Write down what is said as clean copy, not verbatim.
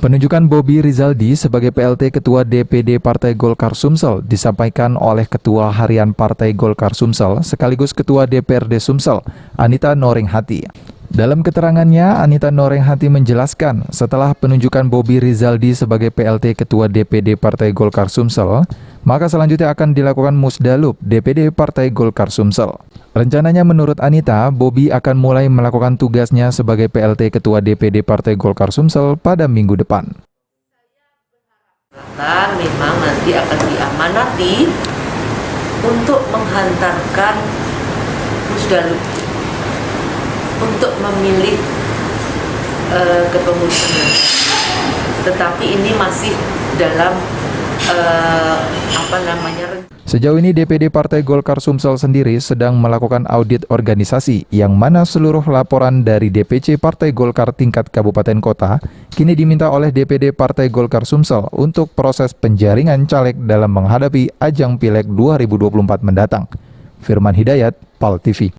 Penunjukan Bobi Rizaldi sebagai PLT Ketua DPD Partai Golkar Sumsel disampaikan oleh Ketua Harian Partai Golkar Sumsel sekaligus Ketua DPRD Sumsel, Anita Norenghati. Dalam keterangannya, Anita Norenghati menjelaskan setelah penunjukan Bobi Rizaldi sebagai PLT Ketua DPD Partai Golkar Sumsel, maka selanjutnya akan dilakukan musdalup DPD Partai Golkar Sumsel. Rencananya menurut Anita, Bobi akan mulai melakukan tugasnya sebagai PLT Ketua DPD Partai Golkar Sumsel pada minggu depan. Memang nanti akan diamanati untuk menghantarkan musdalup untuk memilih kepengurusan, tetapi ini masih dalam Sejauh ini DPD Partai Golkar Sumsel sendiri sedang melakukan audit organisasi yang mana seluruh laporan dari DPC Partai Golkar tingkat kabupaten kota kini diminta oleh DPD Partai Golkar Sumsel untuk proses penjaringan caleg dalam menghadapi ajang Pileg 2024 mendatang. Firman Hidayat, PAL TV.